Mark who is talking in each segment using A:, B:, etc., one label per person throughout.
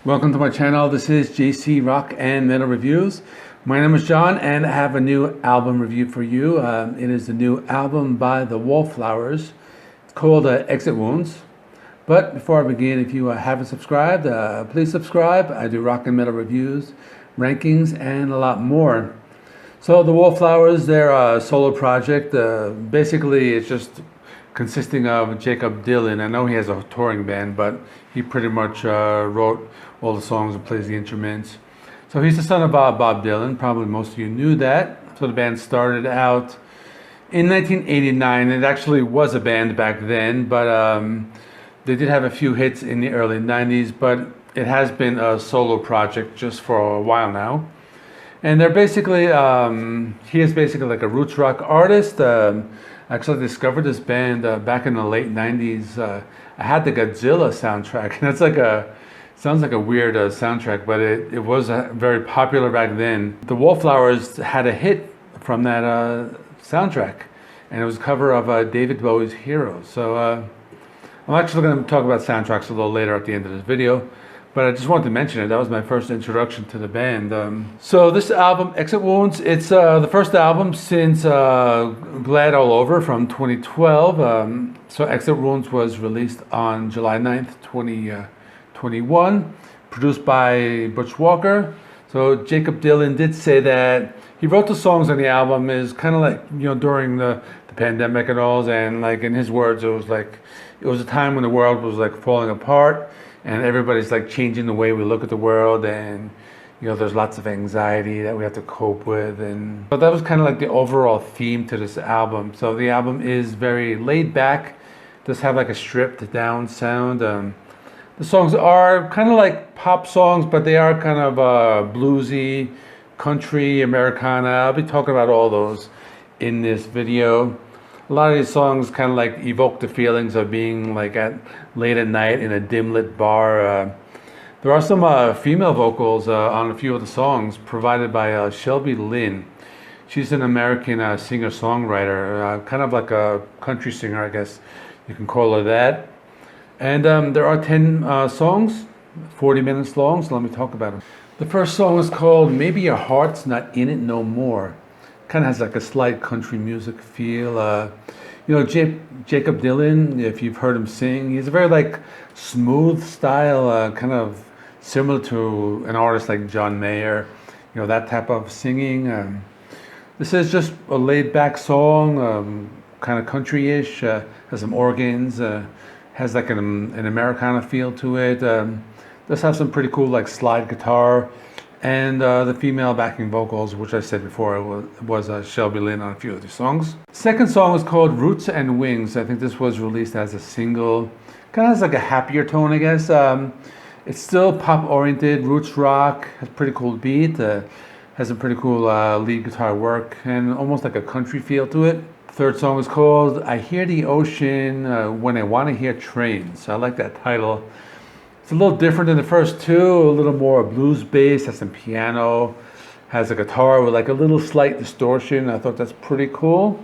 A: Welcome to my channel. This is JC Rock and Metal Reviews. My name is John and I have a new album review for you. It is a new album by the Wallflowers. It's called Exit Wounds. But before I begin, if you haven't subscribed, please subscribe. I do rock and metal reviews, rankings, and a lot more. So the Wallflowers, they're a solo project. Basically, it's just consisting of Jakob Dylan. I know he has a touring band, but he pretty much wrote all the songs and plays the instruments. So he's the son of Bob Dylan. Probably most of you knew that. So the band started out in 1989. It actually was a band back then, but they did have a few hits in the early 90s, but it has been a solo project just for a while now. And they're basically, he is basically like a roots rock artist. I actually discovered this band back in the late 90s. I had the Godzilla soundtrack, and that's like sounds like a weird soundtrack, but it was very popular back then. The Wallflowers had a hit from that soundtrack, and it was a cover of David Bowie's Hero. So I'm actually going to talk about soundtracks a little later at the end of this video. But I just wanted to mention it. That was my first introduction to the band. So this album, Exit Wounds, it's the first album since Glad All Over from 2012. So Exit Wounds was released on July 9th, 2021, produced by Butch Walker. So Jakob Dylan did say that he wrote the songs on the album is kind of like, during the pandemic and all, and like in his words, it was a time when the world was like falling apart. And everybody's like changing the way we look at the world, and there's lots of anxiety that we have to cope with, and so that was kind of like the overall theme to this album. So the album is very laid back, does have like a stripped down sound. The songs are kind of like pop songs, but they are kind of bluesy, country, Americana. I'll be talking about all those in this video. A lot of these songs kind of like evoke the feelings of being like late at night in a dim lit bar. There are some female vocals on a few of the songs provided by Shelby Lynne. She's an American singer-songwriter, kind of like a country singer, I guess you can call her that. And there are 10 songs, 40 minutes long, so let me talk about them. The first song is called Maybe Your Heart's Not In It No More. Kind of has like a slight country music feel. Jakob Dylan, if you've heard him sing, he's a very like smooth style, kind of similar to an artist like John Mayer, that type of singing. This is just a laid back song, kind of country-ish, has some organs, has like an Americana feel to it. Does have some pretty cool like slide guitar. And the female backing vocals, which I said before, was Shelby Lynne on a few of these songs. Second song is called Roots and Wings. I think this was released as a single. Kind of has like a happier tone, I guess. It's still pop-oriented, roots rock, has a pretty cool beat, has some pretty cool lead guitar work, and almost like a country feel to it. Third song is called I Hear the Ocean When I Want to Hear Trains. I like that title. It's a little different than the first two, a little more blues bass, has some piano, has a guitar with like a little slight distortion. I thought that's pretty cool.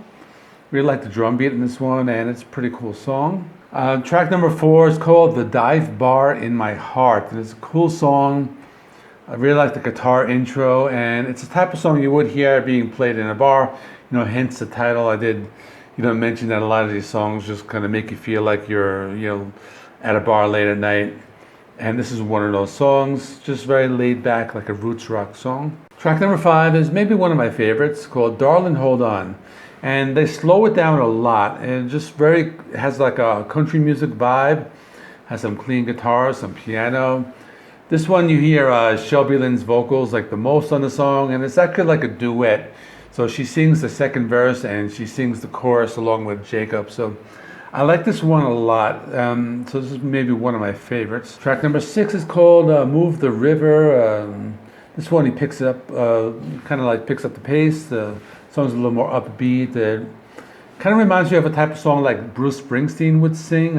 A: Really like the drum beat in this one, and it's a pretty cool song. Track number 4 is called The Dive Bar in My Heart, and it's a cool song. I really like the guitar intro, and it's the type of song you would hear being played in a bar, hence the title. I did, mention that a lot of these songs just kind of make you feel like you're, at a bar late at night. And this is one of those songs, just very laid back, like a roots rock song. Track number 5 is maybe one of my favorites, called Darlin Hold On. And they slow it down a lot, and it has like a country music vibe, has some clean guitars, some piano. This one you hear Shelby Lynne's vocals like the most on the song, and it's actually like a duet. So she sings the second verse and she sings the chorus along with Jakob. So I like this one a lot, so this is maybe one of my favorites. Track number 6 is called Move the River. This one he picks up, kind of like picks up the pace. The song's a little more upbeat. It kind of reminds you of a type of song like Bruce Springsteen would sing.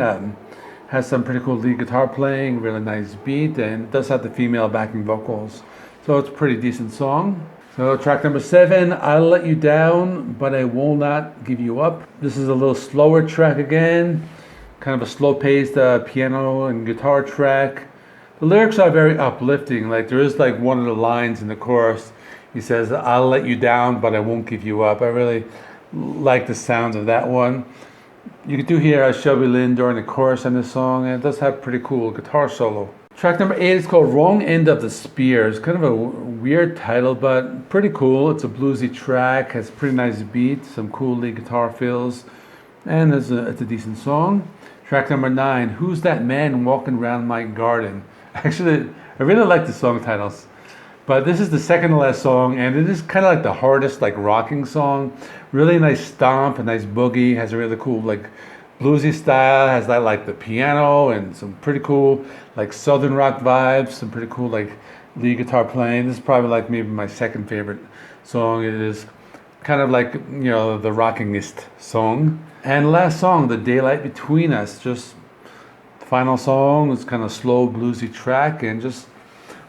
A: Has some pretty cool lead guitar playing, really nice beat, and does have the female backing vocals. So it's a pretty decent song. So track number 7, I'll Let You Down, But I Will Not Give You Up. This is a little slower track again, kind of a slow-paced piano and guitar track. The lyrics are very uplifting. Like there is like one of the lines in the chorus. He says, "I'll let you down, but I won't give you up." I really like the sounds of that one. You do hear Shelby Lynne during the chorus on this song, and it does have pretty cool guitar solo. Track number 8 is called Wrong End of the Spear. It's kind of a weird title, but pretty cool. It's a bluesy track, has pretty nice beat, some cool lead guitar fills, and it's a decent song. Track number 9, Who's That Man Walking Around My Garden? Actually, I really like the song titles, but this is the second to last song, and it is kind of like the hardest like rocking song. Really nice stomp, a nice boogie, has a really cool like bluesy style, has that like the piano and some pretty cool like southern rock vibes, some pretty cool like lead guitar playing. This is probably like maybe my second favorite song. It is kind of like, you know, the rockingest song. And last song, The Daylight Between Us, just the final song. It's kind of slow bluesy track, and just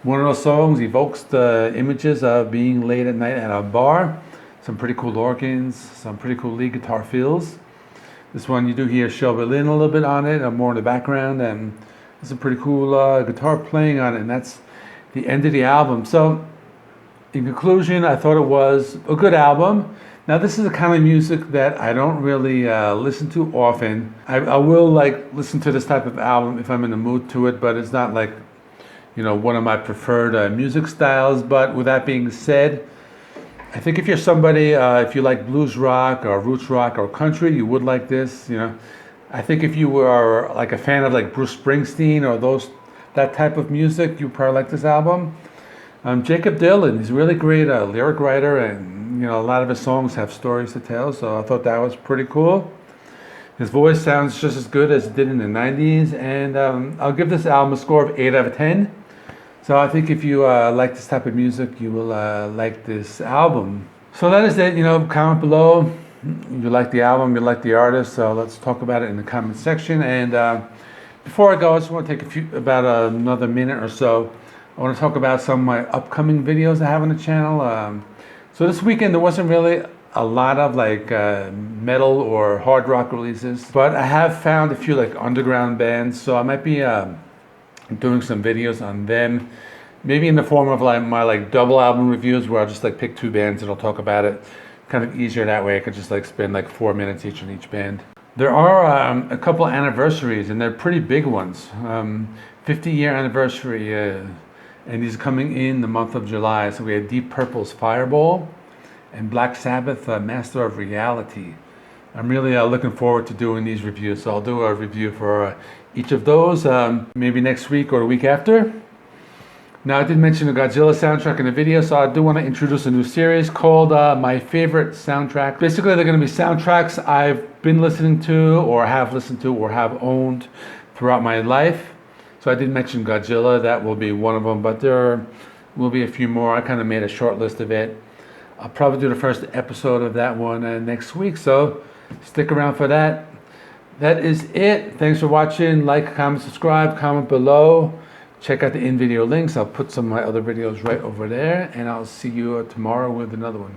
A: one of those songs evokes the images of being late at night at a bar. Some pretty cool organs, some pretty cool lead guitar fills. This one you do hear Shelby Lynne a little bit on it, more in the background, and there's some pretty cool guitar playing on it, and that's the end of the album. So, in conclusion, I thought it was a good album. Now, this is the kind of music that I don't really listen to often. I will like listen to this type of album if I'm in the mood to it, but it's not like, you know, one of my preferred music styles. But with that being said, I think if you're somebody, if you like blues rock or roots rock or country, you would like this. You know, I think if you were like a fan of like Bruce Springsteen or that type of music, you probably like this album. Jakob Darlin, he's a really great lyric writer, and you know, a lot of his songs have stories to tell. So I thought that was pretty cool. His voice sounds just as good as it did in the '90s, and I'll give this album a score of 8 out of 10. So I think if you like this type of music, you will like this album. So that is it. You know, comment below. You like the album, you like the artist. So let's talk about it in the comment section. And before I go, I just want to take about another minute or so. I want to talk about some of my upcoming videos I have on the channel. So this weekend there wasn't really a lot of like metal or hard rock releases, but I have found a few like underground bands. So I might be doing some videos on them, maybe in the form of like my like double album reviews, where I'll just like pick 2 bands and I'll talk about it. Kind of easier that way. I could just like spend like 4 minutes each on each band. There are a couple anniversaries, and they're pretty big ones. 50-year anniversary, and these are coming in the month of July. So we had Deep Purple's Fireball and Black Sabbath, Master of Reality. I'm really looking forward to doing these reviews. So I'll do a review for each of those, maybe next week or the week after. Now, I did mention the Godzilla soundtrack in the video, so I do want to introduce a new series called My Favorite Soundtrack. Basically, they're going to be soundtracks I've been listening to or have listened to or have owned throughout my life. So I did mention Godzilla, that will be one of them, but there will be a few more. I kind of made a short list of it. I'll probably do the first episode of that one next week, so stick around for that. That is it. Thanks for watching. Like, comment, subscribe, comment below. Check out the in-video links. I'll put some of my other videos right over there, and I'll see you tomorrow with another one.